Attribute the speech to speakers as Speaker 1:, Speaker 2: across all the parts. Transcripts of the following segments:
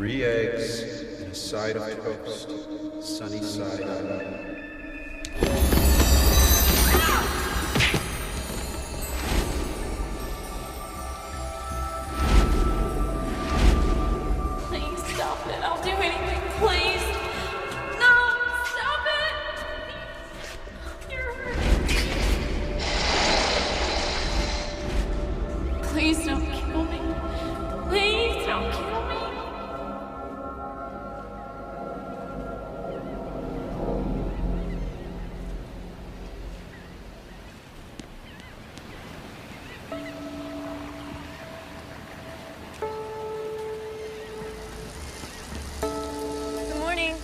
Speaker 1: 3 eggs and a side of toast, sunny side up.
Speaker 2: Please don't kill me. Please don't kill me.
Speaker 3: Good morning.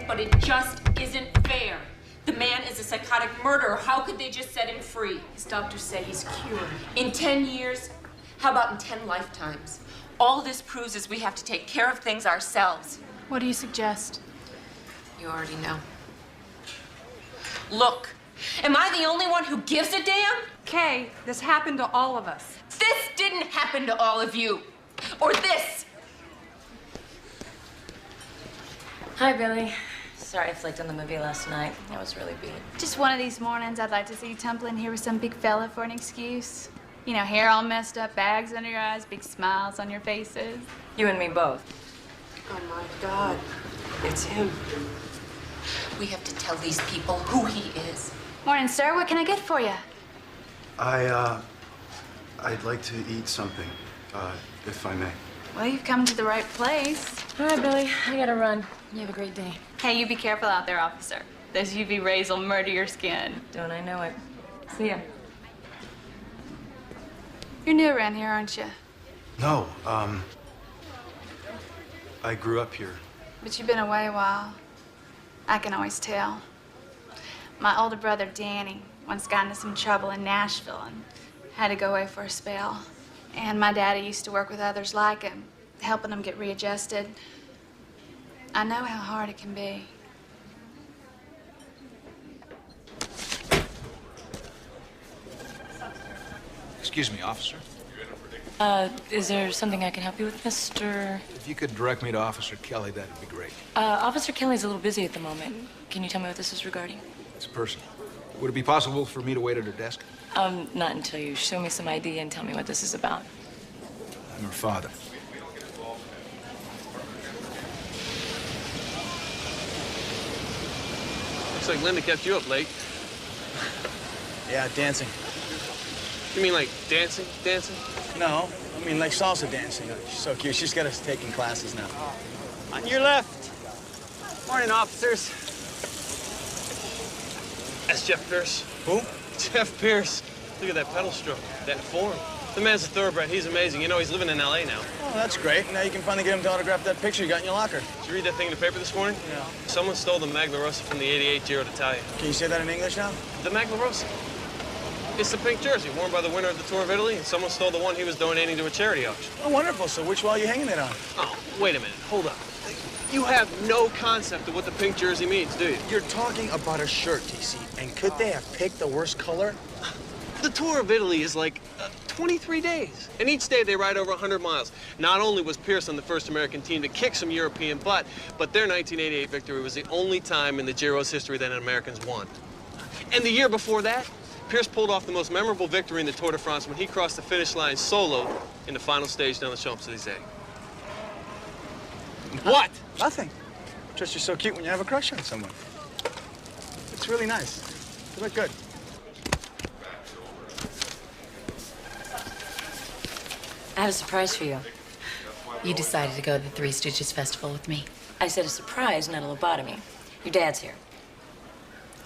Speaker 2: But it just isn't fair. The man is a psychotic murderer. How could they just set him free?
Speaker 3: His doctors say he's cured.
Speaker 2: In 10 years? How about in 10 lifetimes? All this proves is we have to take care of things ourselves.
Speaker 3: What do you suggest?
Speaker 2: You already know. Look, am I the only one who gives a damn?
Speaker 4: Kay, this happened to all of us.
Speaker 2: This didn't happen to all of you. Or this.
Speaker 5: Hi, Billy. Sorry I flaked on the movie last night. I was really beat.
Speaker 3: Just one of these mornings I'd like to see you tumble in here with some big fella for an excuse. You know, hair all messed up, bags under your eyes, big smiles on your faces.
Speaker 5: You and me both.
Speaker 4: Oh my God, it's him.
Speaker 2: We have to tell these people who he is.
Speaker 3: Morning, sir. What can I get for you?
Speaker 1: I'd like to eat something, if I may.
Speaker 3: Well, you've come to the right place.
Speaker 5: All right, Billy. I gotta run. You have a great day.
Speaker 3: Hey, you be careful out there, officer. Those UV rays will murder your skin.
Speaker 5: Don't I know it? See ya.
Speaker 3: You're new around here, aren't you?
Speaker 1: No, I grew up here.
Speaker 3: But you've been away a while. I can always tell. My older brother, Danny, once got into some trouble in Nashville and had to go away for a spell. And my daddy used to work with others like him, helping them get readjusted. I know how hard it can be.
Speaker 6: Excuse me, officer.
Speaker 5: Is there something I can help you with, Mr.?
Speaker 6: If you could direct me to Officer Kelly, that'd be great.
Speaker 5: Officer Kelly's a little busy at the moment. Can you tell me what this is regarding?
Speaker 6: It's personal. Would it be possible for me to wait at her desk?
Speaker 5: Not until you show me some ID and tell me what this is about.
Speaker 6: I'm her father.
Speaker 7: Looks like Linda kept you up late.
Speaker 8: Yeah, dancing.
Speaker 7: You mean like dancing? Dancing?
Speaker 8: No, I mean like salsa dancing. She's so cute. She's got us taking classes now.
Speaker 9: On your left. Morning, officers.
Speaker 7: That's Jeff Pierce.
Speaker 8: Who?
Speaker 7: Jeff Pierce. Look at that pedal stroke, that form. The man's a thoroughbred. He's amazing. You know, he's living in L.A. now.
Speaker 8: Oh, that's great. Now you can finally get him to autograph that picture you got in your locker.
Speaker 7: Did you read that thing in the paper this morning?
Speaker 8: Yeah.
Speaker 7: Someone stole the Magna Rosa from the '88 Giro d'Italia.
Speaker 8: Can you say that in English now?
Speaker 7: The Magna Rosa. It's the pink jersey worn by the winner of the Tour of Italy, and someone stole the one he was donating to a charity auction.
Speaker 8: Oh, wonderful. So which wall are you hanging it on?
Speaker 7: Oh, wait a minute. Hold up. You have no concept of what the pink jersey means, do you?
Speaker 8: You're talking about a shirt, TC. And could they have picked the worst color?
Speaker 7: The Tour of Italy is like 23 days. And each day they ride over 100 miles. Not only was Pearson the first American team to kick some European butt, but their 1988 victory was the only time in the Giro's history that Americans won. And the year before that, Pierce pulled off the most memorable victory in the Tour de France when he crossed the finish line solo in the final stage down the Champs-Élysées. What?
Speaker 8: Nothing. Just you're so cute when you have a crush on someone. It's really nice. You look good.
Speaker 5: I have a surprise for you.
Speaker 9: You decided to go to the Three Stooges Festival with me.
Speaker 5: I said a surprise, not a lobotomy. Your dad's here.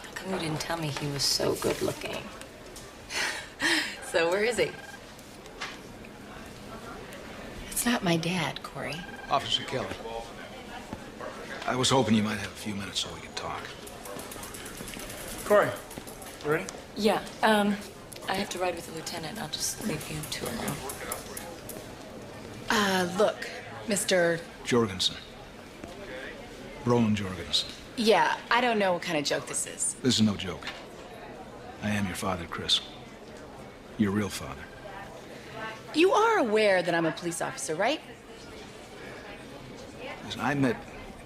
Speaker 5: How come you didn't tell me he was so good looking?
Speaker 9: So where is he? It's not my dad, Corey.
Speaker 6: Officer Kelly. I was hoping you might have a few minutes so we could talk.
Speaker 8: Corey, you ready?
Speaker 5: Yeah, I have to ride with the lieutenant. I'll just leave you two alone.
Speaker 9: Look, Mr.
Speaker 6: Jorgensen. Roland Jorgensen.
Speaker 9: Yeah, I don't know what kind of joke this is.
Speaker 6: This is no joke. I am your father, Chris. Your real father.
Speaker 9: You are aware that I'm a police officer, right?
Speaker 6: Listen, I met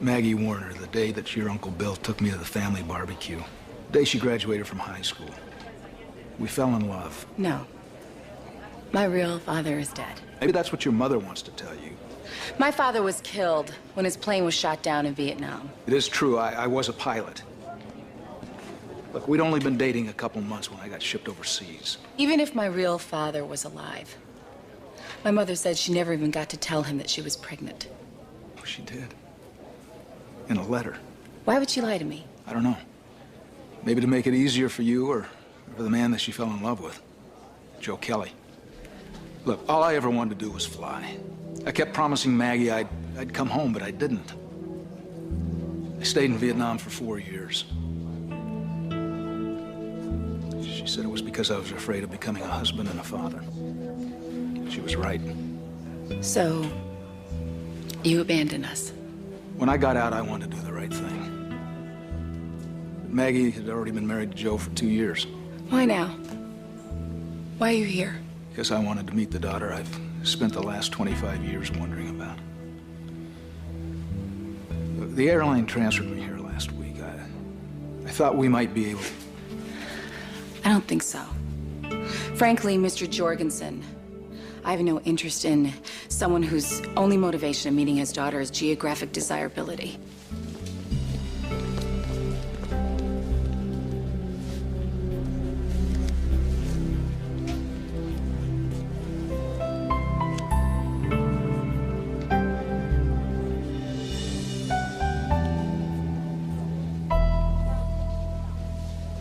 Speaker 6: Maggie Warner the day that your Uncle Bill took me to the family barbecue. The day she graduated from high school. We fell in love.
Speaker 9: No. My real father is dead.
Speaker 6: Maybe that's what your mother wants to tell you.
Speaker 9: My father was killed when his plane was shot down in Vietnam.
Speaker 6: It is true, I was a pilot. Look, we'd only been dating a couple months when I got shipped overseas.
Speaker 9: Even if my real father was alive, my mother said she never even got to tell him that she was pregnant.
Speaker 6: Oh, she did. In a letter.
Speaker 9: Why would she lie to me?
Speaker 6: I don't know. Maybe to make it easier for you or for the man that she fell in love with. Joe Kelly. Look, all I ever wanted to do was fly. I kept promising Maggie I'd come home, but I didn't. I stayed in Vietnam for 4 years. She said it was because I was afraid of becoming a husband and a father. She was right.
Speaker 9: So, you abandoned us.
Speaker 6: When I got out, I wanted to do the right thing. But Maggie had already been married to Joe for 2 years.
Speaker 9: Why now? Why are you here?
Speaker 6: Because I wanted to meet the daughter I've spent the last 25 years wondering about. The airline transferred me here last week. I thought we might be able...
Speaker 9: I don't think so. Frankly, Mr. Jorgensen, I have no interest in someone whose only motivation in meeting his daughter is geographic desirability.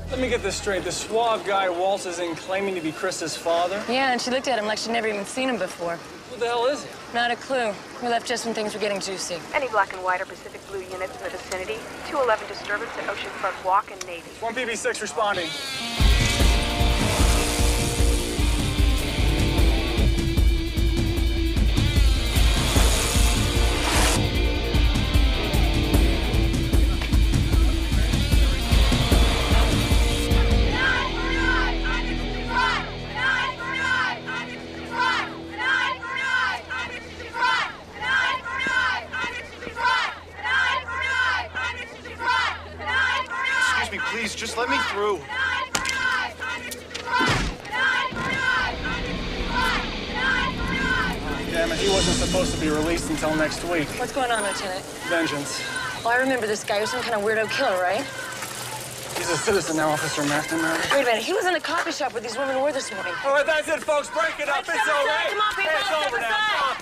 Speaker 8: Let me get this straight. This suave guy waltzes in claiming to be Krista's father.
Speaker 5: Yeah, and she looked at him like she'd never even seen him before.
Speaker 8: Who the hell is he?
Speaker 5: Not a clue. We left just when things were getting juicy.
Speaker 10: Any black and white or Pacific Blue units in the vicinity? 211 disturbance at Oceanfront Walk and Navy.
Speaker 8: 1 PB6 responding.
Speaker 1: Please, just let me through.
Speaker 8: Damn it, he wasn't supposed to be released until next week.
Speaker 5: What's going on, Lieutenant?
Speaker 8: Vengeance.
Speaker 5: Well, I remember this guy was some kind of weirdo killer, right?
Speaker 8: He's a citizen now, Officer McNamara.
Speaker 5: Wait a minute, he was in the coffee shop where these women were this morning.
Speaker 8: All right, that's it, folks. Break it up. It's all right.
Speaker 5: Come on, people,
Speaker 8: It's
Speaker 5: step
Speaker 8: over now.
Speaker 5: aside.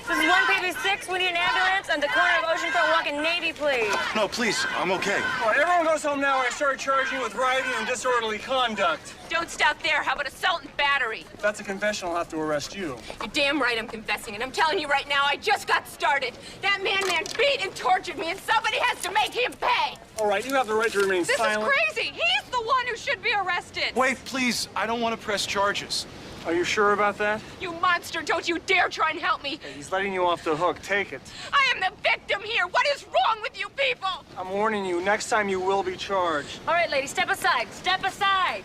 Speaker 8: Come on.
Speaker 5: This is 1PB6. We need an ambulance on the corner of Oceanfront Walk and Navy, please.
Speaker 8: No, please, I'm okay.
Speaker 11: All right, everyone goes home now. I started charging you with rioting and disorderly conduct.
Speaker 2: Don't stop there. How about assault and battery?
Speaker 11: If that's a confession, I'll have to arrest you.
Speaker 2: You're damn right I'm confessing, and I'm telling you right now, I just got started. That man beat and tortured me, and somebody has to make him pay.
Speaker 11: All right, you have the right to remain silent.
Speaker 2: This is crazy. He's the one who should be arrested.
Speaker 8: Wait, please, I don't want to press charges.
Speaker 11: Are you sure about that?
Speaker 2: You monster, don't you dare try and help me.
Speaker 11: Hey, he's letting you off the hook. Take it.
Speaker 2: I am the victim here. What is wrong with you people?
Speaker 11: I'm warning you, next time you will be charged.
Speaker 5: All right, lady, step aside. Step aside.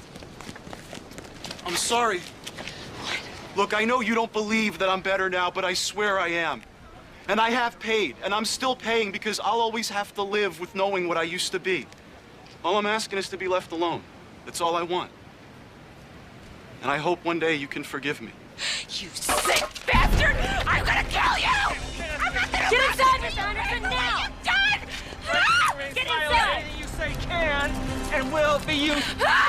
Speaker 8: I'm sorry. Look, I know you don't believe that I'm better now, but I swear I am. And I have paid, and I'm still paying because I'll always have to live with knowing what I used to be. All I'm asking is to be left alone. That's all I want. And I hope one day you can forgive me.
Speaker 2: You sick bastard! I'm gonna kill you! I'm not gonna
Speaker 5: Get inside,
Speaker 2: listen
Speaker 5: Miss
Speaker 2: to you
Speaker 5: Anderson,
Speaker 2: until
Speaker 5: now!
Speaker 2: you're done!
Speaker 5: Get inside!
Speaker 11: Anything you say can and will be used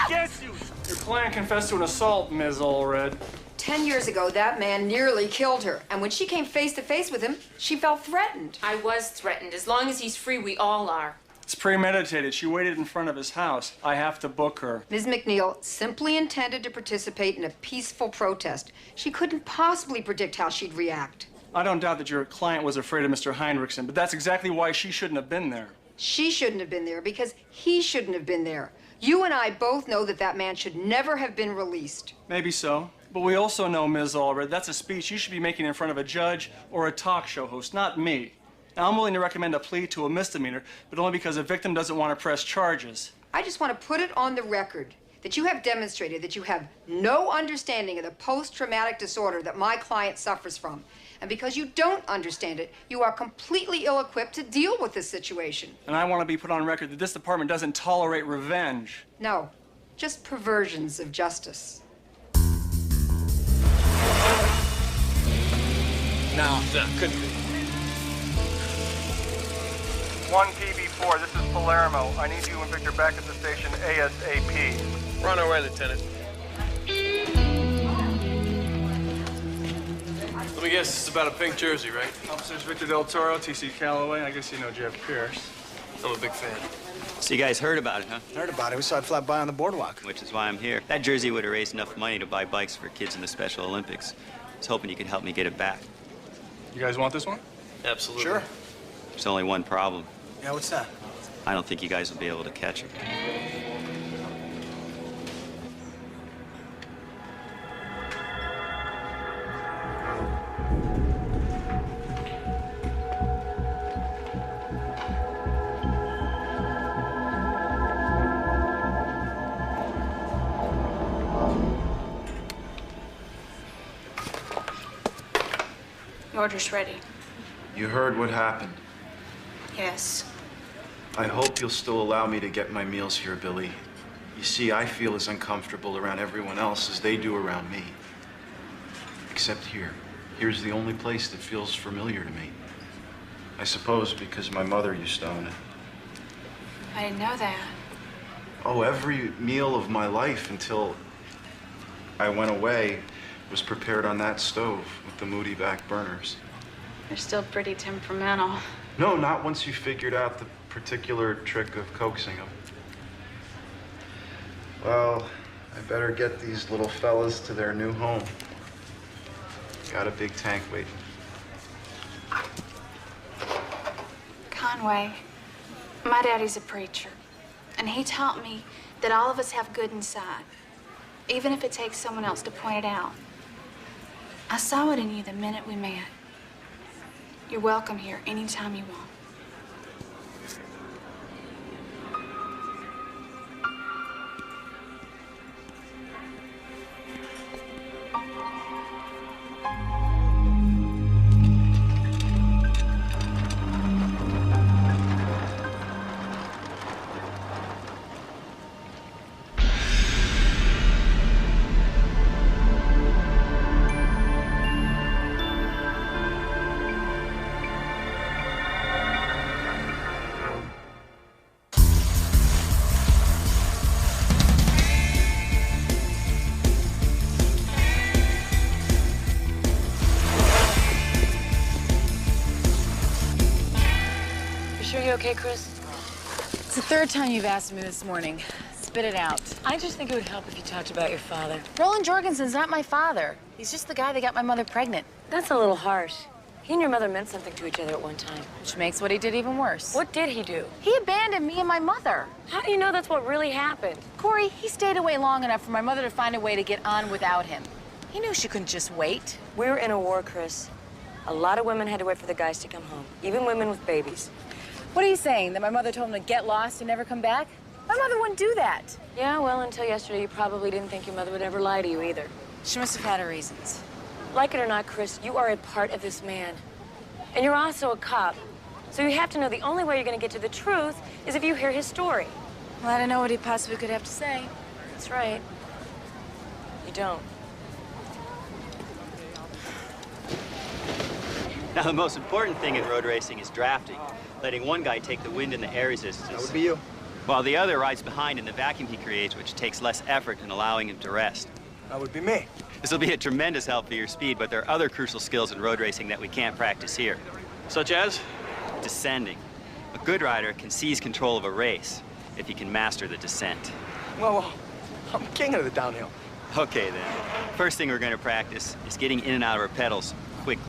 Speaker 11: against you. Your client confessed to an assault, Ms. Allred.
Speaker 12: 10 years ago, that man nearly killed her. And when she came face to face with him, she felt threatened.
Speaker 2: I was threatened. As long as he's free, we all are.
Speaker 11: It's premeditated. She waited in front of his house. I have to book her.
Speaker 12: Ms. McNeil simply intended to participate in a peaceful protest. She couldn't possibly predict how she'd react.
Speaker 11: I don't doubt that your client was afraid of Mr. Heinrichsen, but that's exactly why she shouldn't have been there.
Speaker 12: She shouldn't have been there because he shouldn't have been there. You and I both know that that man should never have been released.
Speaker 11: Maybe so. But we also know, Ms. Allred, that's a speech you should be making in front of a judge or a talk show host, not me. Now, I'm willing to recommend a plea to a misdemeanor, but only because a victim doesn't want to press charges.
Speaker 12: I just want to put it on the record that you have demonstrated that you have no understanding of the post-traumatic disorder that my client suffers from. And because you don't understand it, you are completely ill-equipped to deal with this situation.
Speaker 11: And I want to be put on record that this department doesn't tolerate revenge.
Speaker 12: No, just perversions of justice.
Speaker 11: No, couldn't be. 1PB4, this is Palermo. I need you and Victor back at the station ASAP.
Speaker 7: We're on our way, Lieutenant. Let me guess, this is about a pink jersey, right?
Speaker 11: Officers Victor Del Toro, T.C. Calloway. I guess you know Jeff Pierce.
Speaker 7: I'm a big fan.
Speaker 13: So you guys heard about it, huh?
Speaker 8: Heard about it. We saw it fly by on the boardwalk.
Speaker 13: Which is why I'm here. That jersey would have raised enough money to buy bikes for kids in the Special Olympics. I was hoping you could help me get it back.
Speaker 11: You guys want this one?
Speaker 7: Absolutely.
Speaker 8: Sure.
Speaker 13: There's only one problem.
Speaker 8: Yeah, what's that?
Speaker 13: I don't think you guys will be able to catch it.
Speaker 3: Your order's ready.
Speaker 1: You heard what happened.
Speaker 3: Yes.
Speaker 1: I hope you'll still allow me to get my meals here, Billy. You see, I feel as uncomfortable around everyone else as they do around me. Except here. Here's the only place that feels familiar to me. I suppose because my mother used to own it.
Speaker 3: I didn't know that.
Speaker 1: Oh, every meal of my life until I went away was prepared on that stove with the moody back burners.
Speaker 3: You're still pretty temperamental.
Speaker 1: No, not once you figured out the particular trick of coaxing them. Well, I better get these little fellas to their new home. Got a big tank waiting.
Speaker 3: Conway, my daddy's a preacher, and he taught me that all of us have good inside, even if it takes someone else to point it out. I saw it in you the minute we met. You're welcome here anytime you want.
Speaker 5: sure you're okay, Chris?
Speaker 9: It's the third time you've asked me this morning. Spit it out.
Speaker 5: I just think it would help if you talked about your father.
Speaker 9: Roland Jorgensen's not my father. He's just the guy that got my mother pregnant.
Speaker 5: That's a little harsh. He and your mother meant something to each other at one time.
Speaker 9: Which makes what he did even worse.
Speaker 5: What did he do?
Speaker 9: He abandoned me and my mother.
Speaker 5: How do you know that's what really happened?
Speaker 9: Corey, he stayed away long enough for my mother to find a way to get on without him. He knew she couldn't just wait.
Speaker 5: We were in a war, Chris. A lot of women had to wait for the guys to come home, even women with babies.
Speaker 9: What are you saying, that my mother told him to get lost and never come back? My mother wouldn't do that.
Speaker 5: Yeah, well, until yesterday, you probably didn't think your mother would ever lie to you either.
Speaker 9: She must have had her reasons.
Speaker 5: Like it or not, Chris, you are a part of this man. And you're also a cop. So you have to know the only way you're going to get to the truth is if you hear his story.
Speaker 9: Well, I don't know what he possibly could have to say.
Speaker 5: That's right. You don't.
Speaker 13: Now, the most important thing in road racing is drafting, letting one guy take the wind and the air resistance.
Speaker 7: That would be you.
Speaker 13: While the other rides behind in the vacuum he creates, which takes less effort in allowing him to rest.
Speaker 7: That would be me.
Speaker 13: This will be a tremendous help for your speed, but there are other crucial skills in road racing that we can't practice here.
Speaker 7: Such as?
Speaker 13: Descending. A good rider can seize control of a race if he can master the descent.
Speaker 7: Well, I'm king of the downhill.
Speaker 13: Okay, then. First thing we're going to practice is getting in and out of our pedals quickly.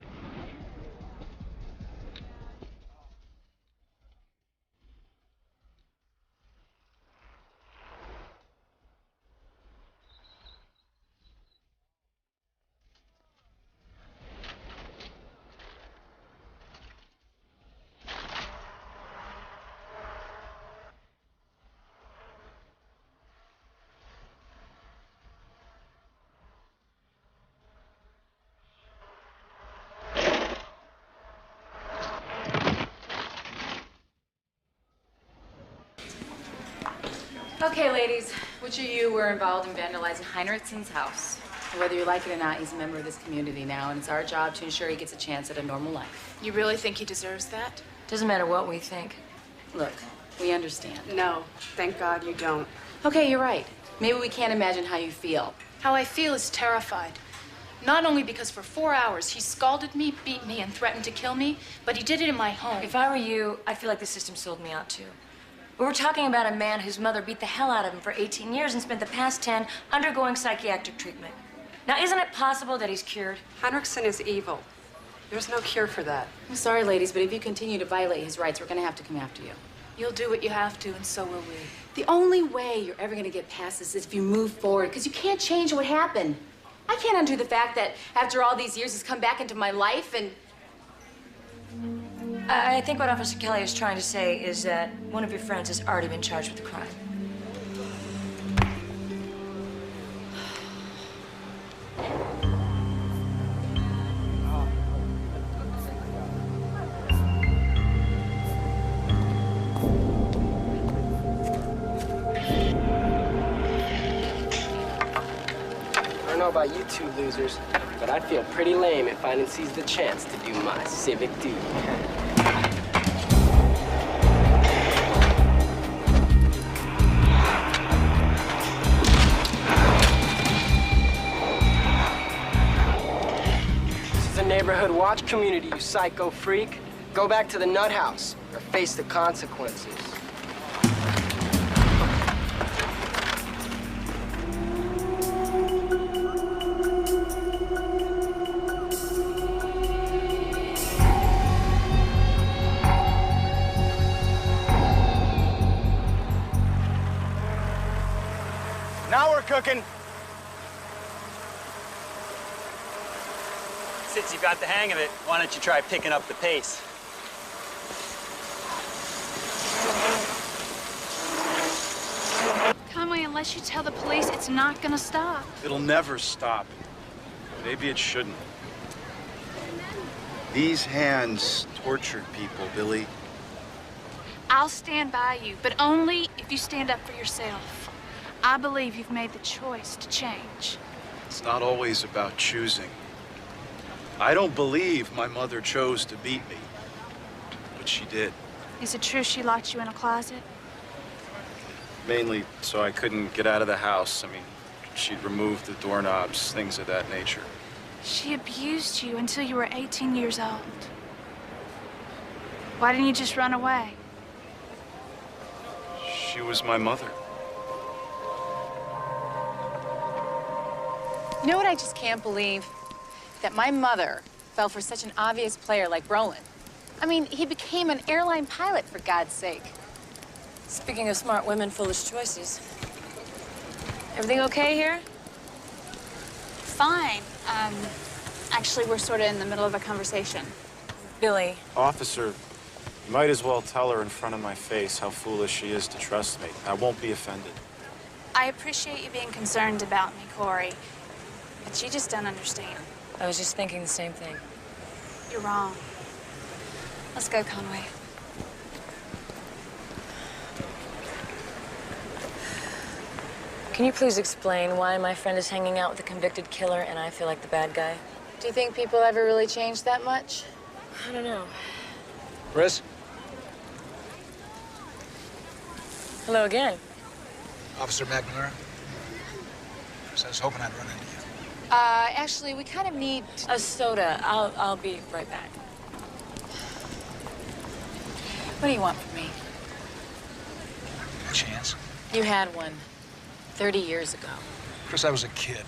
Speaker 9: Okay, ladies, which of you were involved in vandalizing Heinrichson's house? Whether you like it or not, he's a member of this community now, and it's our job to ensure he gets a chance at a normal life.
Speaker 3: You really think he deserves that?
Speaker 5: Doesn't matter what we think.
Speaker 9: Look, we understand.
Speaker 4: No, thank God you don't.
Speaker 9: Okay, you're right. Maybe we can't imagine how you feel.
Speaker 3: How I feel is terrified. Not only because for 4 hours he scalded me, beat me, and threatened to kill me, but he did it in my home.
Speaker 5: If I were you, I feel like the system sold me out too. But we're talking about a man whose mother beat the hell out of him for 18 years and spent the past 10 undergoing psychiatric treatment. Now, isn't it possible that he's cured?
Speaker 4: Heinrichson is evil. There's no cure for that.
Speaker 9: I'm sorry, ladies, but if you continue to violate his rights, we're gonna have to come after you.
Speaker 3: You'll do what you have to, and so will we.
Speaker 9: The only way you're ever gonna get past this is if you move forward, because you can't change what happened. I can't undo the fact that after all these years, he's come back into my life and...
Speaker 5: I think what Officer Kelly is trying to say is that one of your friends has already been charged with the crime.
Speaker 14: I don't know about you two losers, but I'd feel pretty lame if I didn't seize the chance to do my civic duty. This is a neighborhood watch community, you psycho freak. Go back to the nut house or face the consequences.
Speaker 7: Now we're cooking.
Speaker 13: Since you've got the hang of it, why don't you try picking up the pace?
Speaker 3: Conway, unless you tell the police, it's not gonna stop.
Speaker 8: It'll never stop. Maybe it shouldn't. These hands tortured people, Billy.
Speaker 3: I'll stand by you, but only if you stand up for yourself. I believe you've made the choice to change.
Speaker 8: It's not always about choosing. I don't believe my mother chose to beat me, but she did.
Speaker 3: Is it true she locked you in a closet?
Speaker 8: Mainly so I couldn't get out of the house. I mean, she'd removed the doorknobs, things of that nature.
Speaker 3: She abused you until you were 18 years old. Why didn't you just run away?
Speaker 1: She was my mother.
Speaker 15: You know what I just can't believe? That my mother fell for such an obvious player like Brolin. I mean, he became an airline pilot, for God's sake.
Speaker 5: Speaking of smart women, foolish choices. Everything okay here?
Speaker 3: Fine. Actually, we're sort of in the middle of a conversation.
Speaker 5: Billy.
Speaker 1: Officer, you might as well tell her in front of my face how foolish she is to trust me. I won't be offended.
Speaker 3: I appreciate you being concerned about me, Corey, but you just don't understand.
Speaker 5: I was just thinking the same thing.
Speaker 3: You're wrong. Let's go, Conway.
Speaker 5: Can you please explain why my friend is hanging out with a convicted killer and I feel like the bad guy?
Speaker 15: Do you think people ever really change that much?
Speaker 5: I don't know.
Speaker 6: Chris?
Speaker 5: Hello again.
Speaker 6: Officer McNamara? Chris, I was hoping I'd run into you.
Speaker 15: Actually, we kind of need...
Speaker 5: A soda. I'll be right back.
Speaker 15: What do you want from me?
Speaker 6: A chance?
Speaker 15: You had one 30 years ago.
Speaker 6: Chris, I was a kid.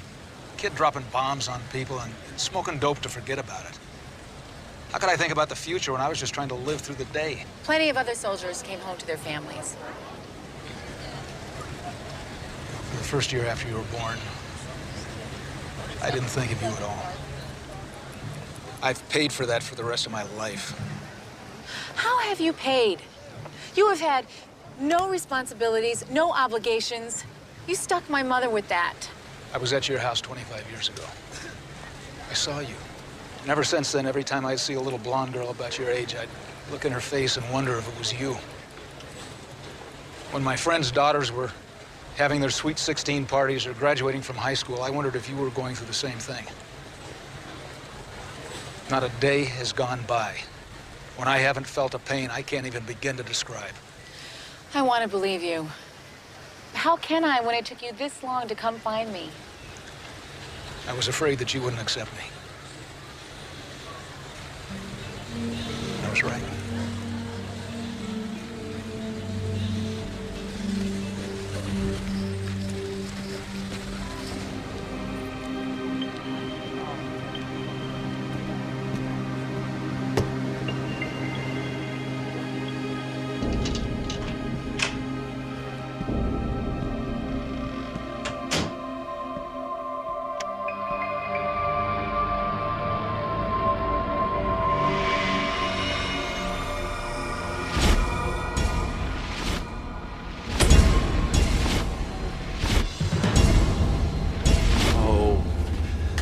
Speaker 6: A kid dropping bombs on people and smoking dope to forget about it. How could I think about the future when I was just trying to live through the day?
Speaker 15: Plenty of other soldiers came home to their families.
Speaker 6: The first year after you were born, I didn't think of you at all. I've paid for that for the rest of my life.
Speaker 15: How have you paid? You have had no responsibilities, no obligations. You stuck my mother with that.
Speaker 6: I was at your house 25 years ago. I saw you. And ever since then, every time I'd see a little blonde girl about your age, I'd look in her face and wonder if it was you. When my friends' daughters were having their sweet 16 parties or graduating from high school, I wondered if you were going through the same thing. Not a day has gone by when I haven't felt a pain I can't even begin to describe.
Speaker 15: I want to believe you. How can I when it took you this long to come find me?
Speaker 6: I was afraid that you wouldn't accept me. I was right.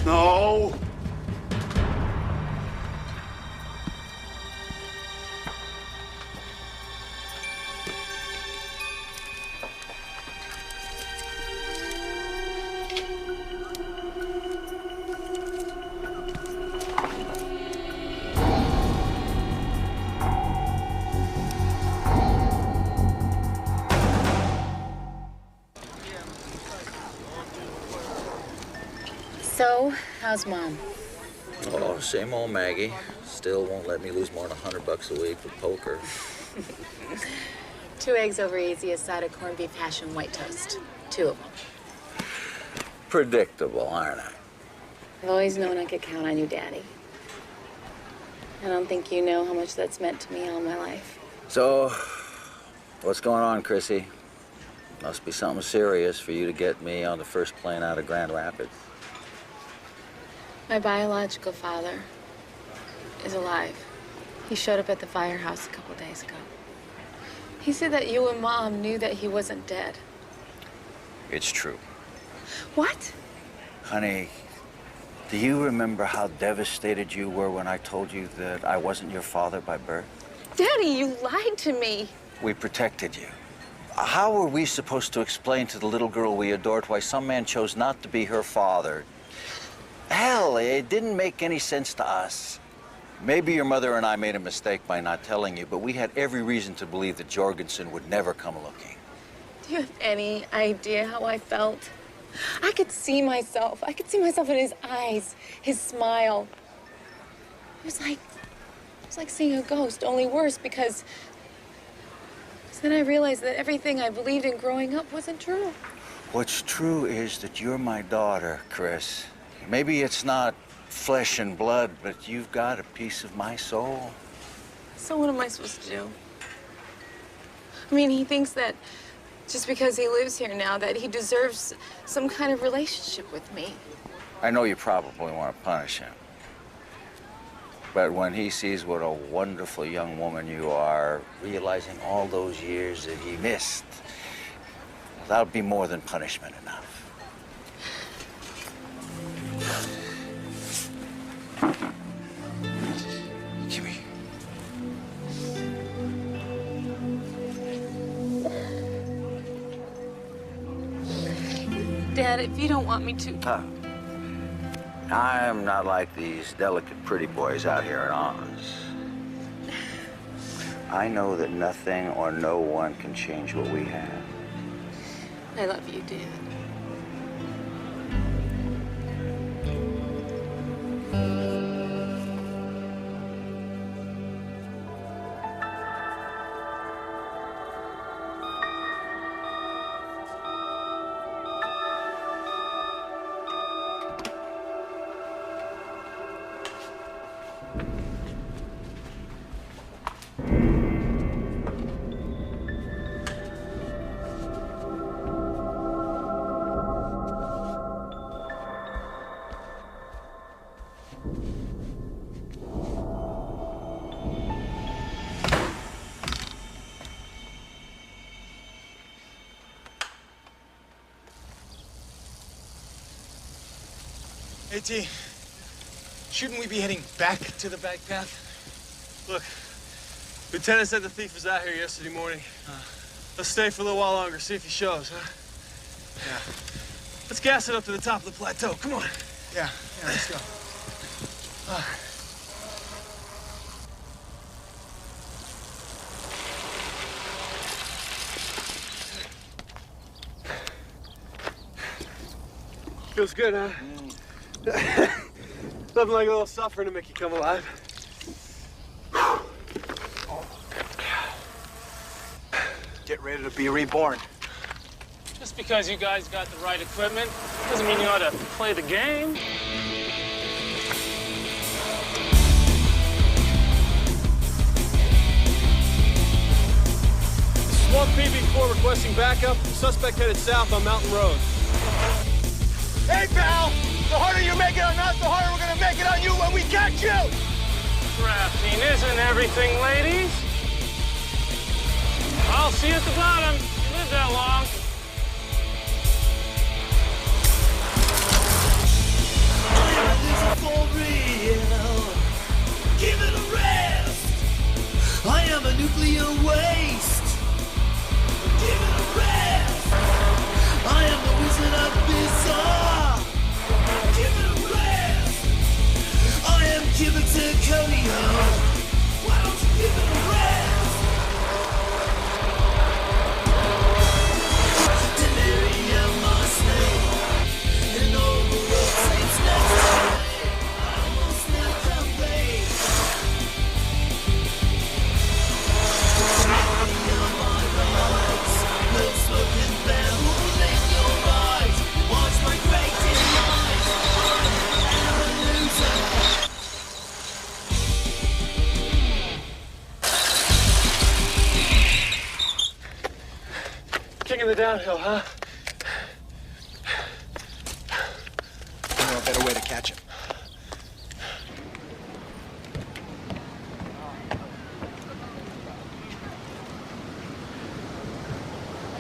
Speaker 8: No!
Speaker 15: So, how's Mom?
Speaker 16: Oh, same old Maggie. Still won't let me lose more than $100 a week with poker.
Speaker 15: 2 eggs over easy, a side of corned beef hash and white toast. 2 of them.
Speaker 16: Predictable, aren't I?
Speaker 15: I've always known I could count on you, Daddy. I don't think you know how much that's meant to me all my life.
Speaker 16: So, what's going on, Chrissy? Must be something serious for you to get me on the first plane out of Grand Rapids.
Speaker 15: My biological father is alive. He showed up at the firehouse a couple days ago. He said that you and Mom knew that he wasn't dead.
Speaker 16: It's true.
Speaker 15: What?
Speaker 16: Honey, do you remember how devastated you were when I told you that I wasn't your father by birth?
Speaker 15: Daddy, you lied to me.
Speaker 16: We protected you. How were we supposed to explain to the little girl we adored why some man chose not to be her father? Hell, it didn't make any sense to us. Maybe your mother and I made a mistake by not telling you, but we had every reason to believe that Jorgensen would never come looking.
Speaker 15: Do you have any idea how I felt? I could see myself. I could see myself in his eyes, his smile. It was like seeing a ghost, only worse because Then I realized that everything I believed in growing up wasn't true.
Speaker 16: What's true is that you're my daughter, Chris. Maybe it's not flesh and blood, but you've got a piece of my soul.
Speaker 15: So what am I supposed to do? I mean, he thinks that just because he lives here now, that he deserves some kind of relationship with me.
Speaker 16: I know you probably want to punish him. But when he sees what a wonderful young woman you are, realizing all those years that he missed, that'll be more than punishment enough.
Speaker 8: Kimmy.
Speaker 15: Dad, if you don't want me to...
Speaker 16: I'm not like these delicate, pretty boys out here in Oz. I know that nothing or no one can change what we have.
Speaker 15: I love you, Dad.
Speaker 7: Hey, T, shouldn't we be heading back to the back path? Look, Lieutenant said the thief was out here yesterday morning. Let's stay for a little while longer, see if he shows, huh? Yeah. Let's gas it up to the top of the plateau. Come on. Yeah, let's go. Feels good, huh? Nothing like a little suffering to make you come alive.
Speaker 8: Get ready to be reborn.
Speaker 17: Just because you guys got the right equipment doesn't mean you ought to play the game.
Speaker 7: Swamp PB4 requesting backup. Suspect headed south on Mountain Road.
Speaker 18: Hey, pal! The harder you make it on us, the harder we're gonna make it on you when we catch you!
Speaker 17: Drafting isn't everything, ladies. I'll see you at the bottom. You live that long.
Speaker 19: For real, give it a rest. I am a nuclear waste. Give it a rest. I am the wizard of bizarre. Give it a rest. I am given to Cody Ho. Why don't you give it a rest? Delirium my snake. And all the world sleeps next to me. I almost never come back. Delirium my rights. No smoking bamboo in your eyes. Watch my great demise. I am a loser.
Speaker 7: Kicking the downhill, huh?
Speaker 8: I know a better way to catch him.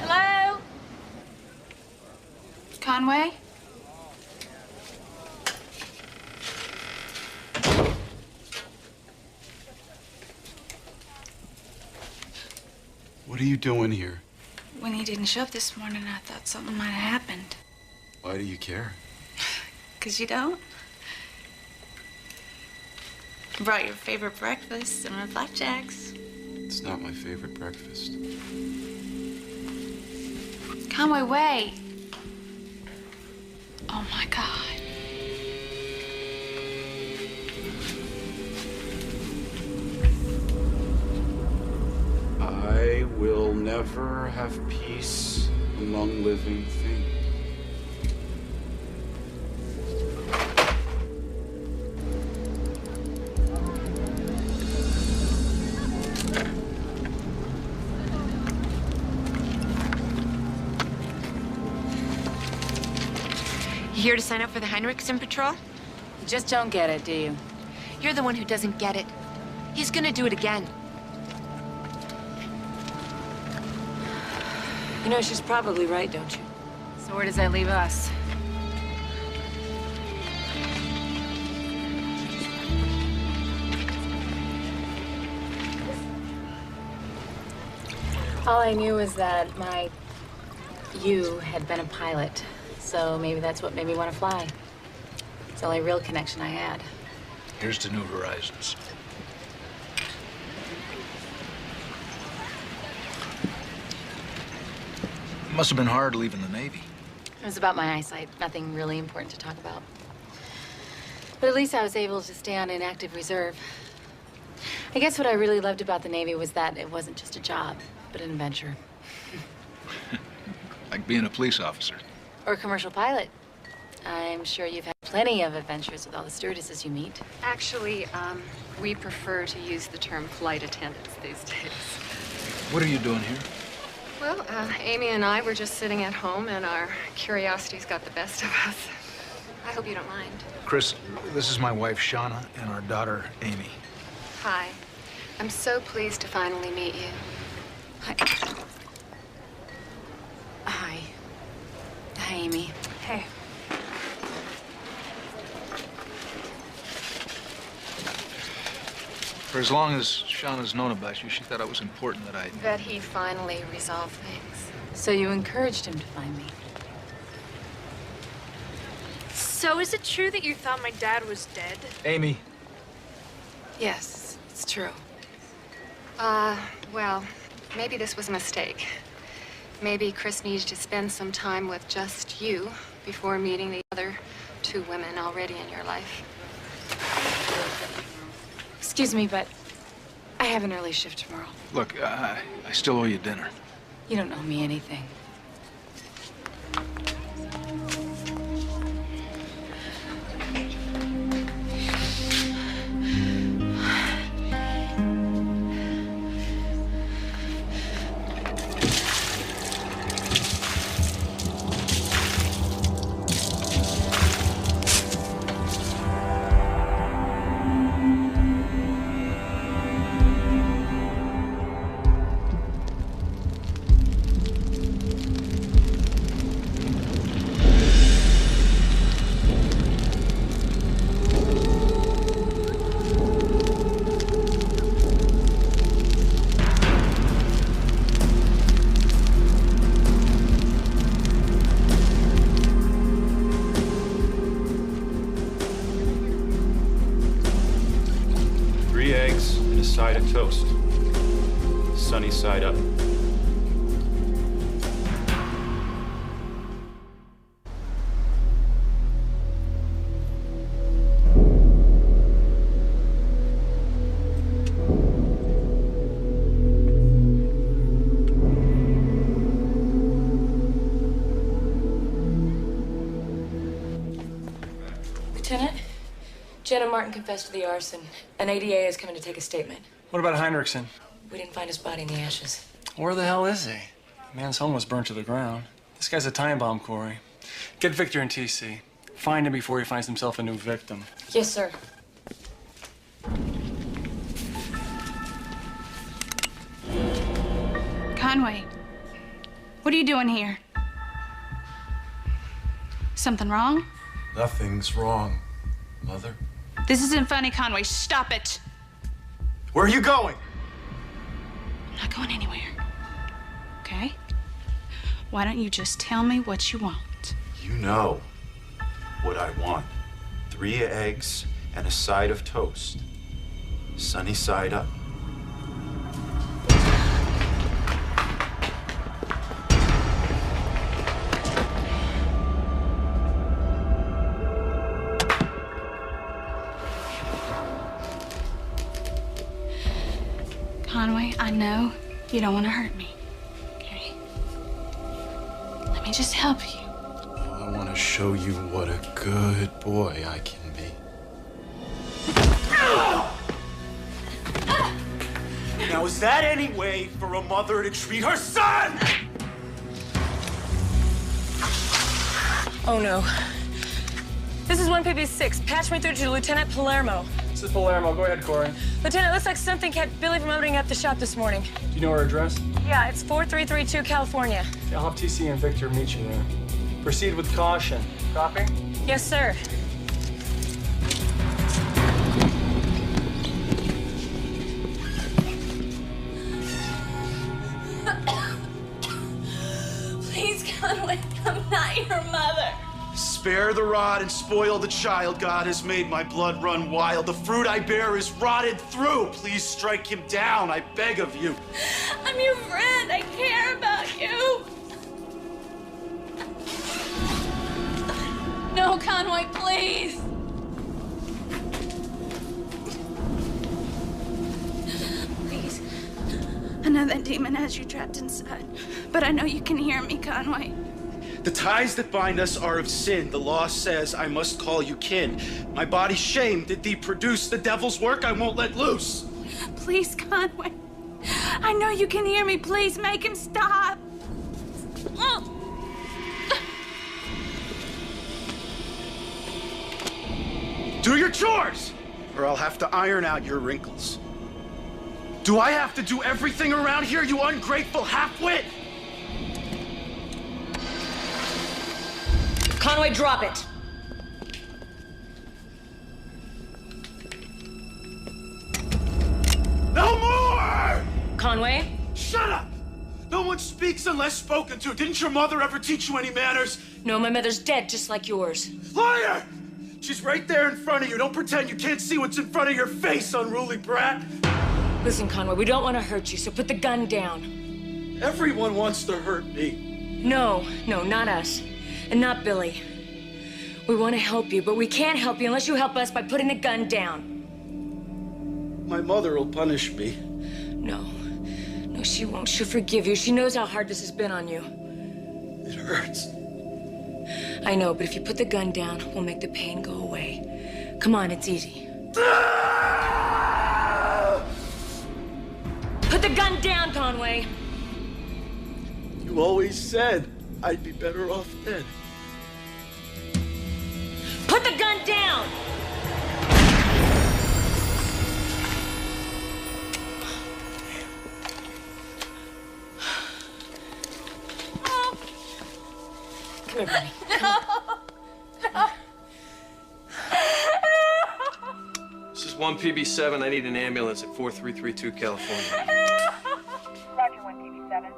Speaker 3: Hello? Conway?
Speaker 8: What are you doing here?
Speaker 3: When he didn't show up this morning, I thought something might have happened.
Speaker 8: Why do you care?
Speaker 3: 'Cause you don't? Brought your favorite breakfast and my flapjacks.
Speaker 8: It's not my favorite breakfast.
Speaker 3: Conway, wait. Oh my God.
Speaker 8: I will
Speaker 1: will never have peace among living things.
Speaker 2: You here to sign up for the Heinrichsen patrol?
Speaker 9: You just don't get it, do you?
Speaker 2: You're the one who doesn't get it. He's gonna do it again.
Speaker 5: You know, she's probably right, don't you?
Speaker 9: So where does that leave us? All I knew was that you had been a pilot. So maybe that's what made me want to fly. It's the only real connection I had.
Speaker 6: Here's to new horizons. It must have been hard leaving the Navy.
Speaker 9: It was about my eyesight. Nothing really important to talk about. But at least I was able to stay on inactive reserve. I guess what I really loved about the Navy was that it wasn't just a job, but an adventure.
Speaker 6: Like being a police officer.
Speaker 9: Or a commercial pilot. I'm sure you've had plenty of adventures with all the stewardesses you meet.
Speaker 4: Actually, we prefer to use the term flight attendants these days.
Speaker 6: What are you doing here?
Speaker 4: Well, Amy and I were just sitting at home, and our curiosities got the best of us. I hope you don't mind.
Speaker 6: Chris, this is my wife, Shauna, and our daughter, Amy.
Speaker 4: Hi. I'm so pleased to finally meet you.
Speaker 9: Hi. Hi. Hi, Amy.
Speaker 4: Hey.
Speaker 6: For as long as Shauna's known about you, she thought it was important that I...
Speaker 4: That he finally resolved things.
Speaker 9: So you encouraged him to find me?
Speaker 20: So is it true that you thought my dad was dead?
Speaker 6: Amy.
Speaker 4: Yes, it's true. Well, maybe this was a mistake. Maybe Chris needed to spend some time with just you before meeting the other two women already in your life.
Speaker 9: Excuse me, but I have an early shift tomorrow.
Speaker 6: Look, I still owe you dinner.
Speaker 9: You don't owe me anything.
Speaker 1: Side of toast. Sunny side up.
Speaker 5: Lieutenant, Jenna Martin confessed to the arson. An ADA is coming to take a statement.
Speaker 11: What about Heinrichsen?
Speaker 5: We didn't find his body in the ashes.
Speaker 11: Where the hell is he? The man's home was burnt to the ground. This guy's a time bomb quarry. Get Victor and TC. Find him before he finds himself a new victim.
Speaker 5: Yes, sir.
Speaker 3: Conway, what are you doing here? Something wrong?
Speaker 1: Nothing's wrong, Mother.
Speaker 3: This isn't funny, Conway. Stop it.
Speaker 1: Where are you going?
Speaker 3: I'm not going anywhere. Okay? Why don't you just tell me what you want?
Speaker 1: You know what I want. 3 eggs and a side of toast. Sunny side up.
Speaker 3: Conway, I know you don't want to hurt me. Let me just help you.
Speaker 8: I want to show you what a good boy I can be. Now, is that any way for a mother to treat her son?
Speaker 5: Oh, no. This is 1PB6. Patch me through to Lieutenant Palermo.
Speaker 11: This is Palermo. Go ahead, Corey.
Speaker 5: Lieutenant, it looks like something kept Billy from opening up the shop this morning.
Speaker 11: Do you know her address?
Speaker 5: Yeah, it's 4332 California.
Speaker 11: Yeah, I'll have TC and Victor meet you there. Proceed with caution. Copy?
Speaker 5: Yes, sir.
Speaker 2: Please, Conway, I'm not your mother.
Speaker 8: Spare the rod and spoil the child. God has made my blood run wild. The fruit I bear is rotted through. Please strike him down, I beg of you.
Speaker 2: I'm your friend. I care about you. No, Conway, please.
Speaker 3: Please. I know that demon has you trapped inside, but I know you can hear me, Conway.
Speaker 8: The ties that bind us are of sin. The law says I must call you kin. My body's shame did thee produce. The devil's work I won't let loose.
Speaker 3: Please, Conway. I know you can hear me. Please make him stop.
Speaker 8: Do your chores, or I'll have to iron out your wrinkles. Do I have to do everything around here, you ungrateful half-wit?
Speaker 5: Conway, drop it.
Speaker 8: No more!
Speaker 5: Conway?
Speaker 8: Shut up! No one speaks unless spoken to. Didn't your mother ever teach you any manners?
Speaker 5: No, my mother's dead, just like yours.
Speaker 8: Liar! She's right there in front of you. Don't pretend you can't see what's in front of your face, unruly brat.
Speaker 5: Listen, Conway, we don't want to hurt you, so put the gun down.
Speaker 8: Everyone wants to hurt me.
Speaker 5: No, not us. And not Billy. We want to help you, but we can't help you unless you help us by putting the gun down.
Speaker 8: My mother will punish me.
Speaker 5: No, she won't. She'll forgive you. She knows how hard this has been on you.
Speaker 8: It hurts.
Speaker 5: I know, but if you put the gun down, we'll make the pain go away. Come on, it's easy. Put the gun down, Conway.
Speaker 8: You always said I'd be better off dead.
Speaker 5: Put the gun down! Come here, buddy.
Speaker 7: This is 1PB7. I need an ambulance at 4332 California.
Speaker 10: Roger, 1PB7.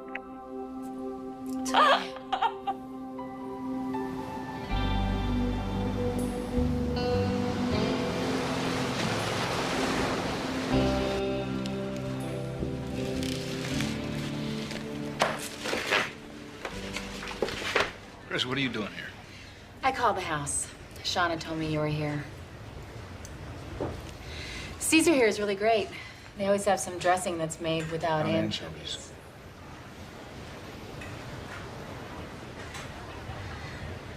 Speaker 6: Chris, what are you doing here?
Speaker 9: I called the house. Shauna told me you were here. Caesar here is really great. They always have some dressing that's made without anchovies.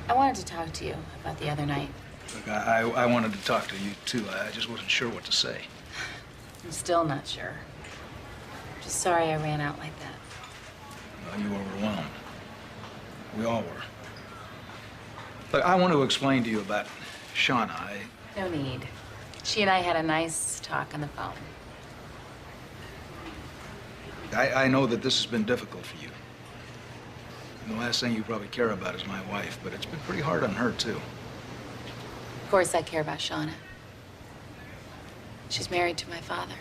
Speaker 9: I wanted to talk to you about the other night.
Speaker 6: Look, I wanted to talk to you, too. I just wasn't sure what to say.
Speaker 9: I'm still not sure. Just sorry I ran out like that.
Speaker 6: Well, you were overwhelmed. We all were. Look, I want to explain to you about Shauna.
Speaker 9: No need. She and I had a nice talk on the phone.
Speaker 6: I know that this has been difficult for you. And the last thing you probably care about is my wife, but it's been pretty hard on her, too.
Speaker 9: Of course I care about Shauna. She's married to my father.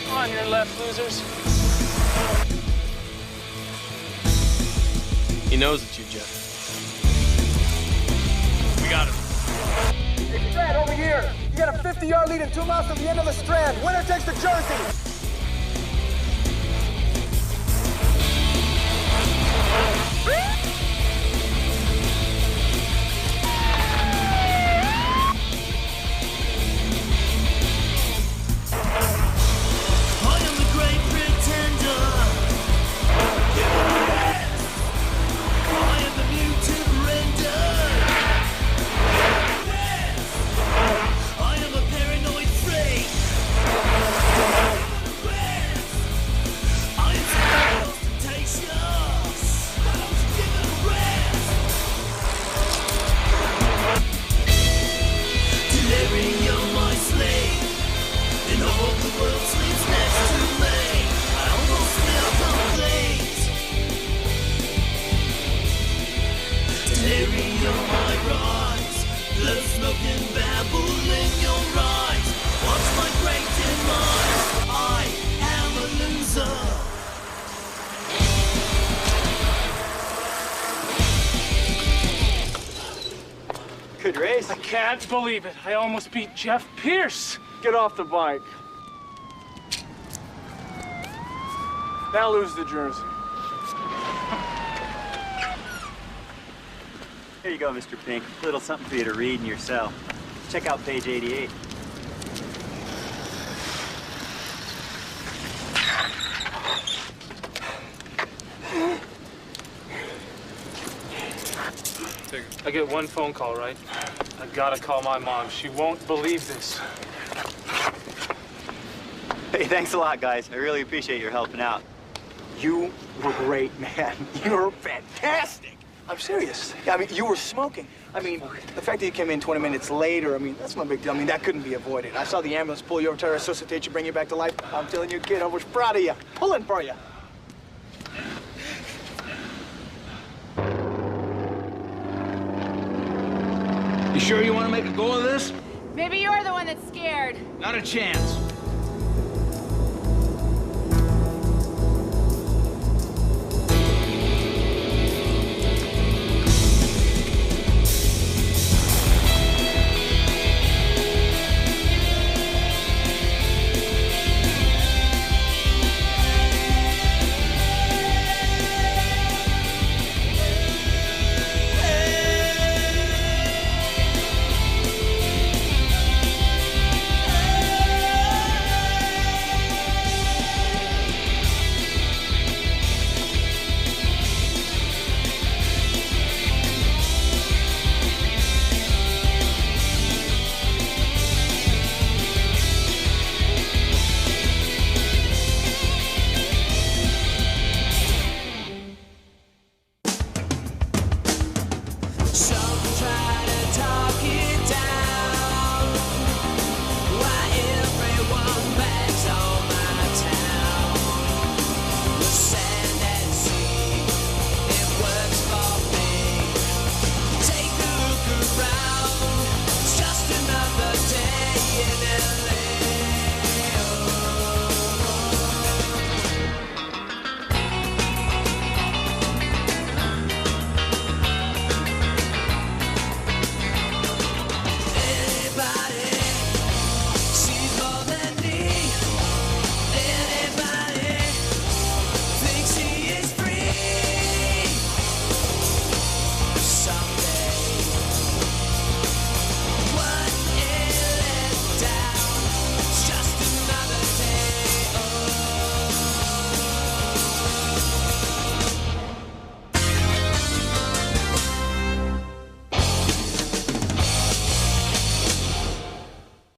Speaker 17: On your left, losers.
Speaker 7: He knows it's you, Jeff. We got him.
Speaker 18: Hey, Strand, over here. You got a 50-yard lead and 2 miles from the end of the Strand. Winner takes the jersey.
Speaker 17: can't believe it. I almost beat Jeff Pierce.
Speaker 11: Get off the bike. Now lose the jersey.
Speaker 13: Here you go, Mr. Pink. A little something for you to read in your cell. Check out page 88.
Speaker 17: I get one phone call, right? I gotta call my mom. She won't believe this.
Speaker 13: Hey, thanks a lot, guys. I really appreciate your helping out.
Speaker 18: You were great, man. You were fantastic. I'm serious. Yeah, I mean, you were smoking. I mean, the fact that you came in 20 minutes later, I mean, that's no big deal. I mean, that couldn't be avoided. I saw the ambulance pull you over, try to resuscitate you, bring you back to life. I'm telling you, kid, I was proud of you. Pulling for you.
Speaker 6: You sure you want to make a go of this?
Speaker 2: Maybe you're the one that's scared.
Speaker 6: Not a chance.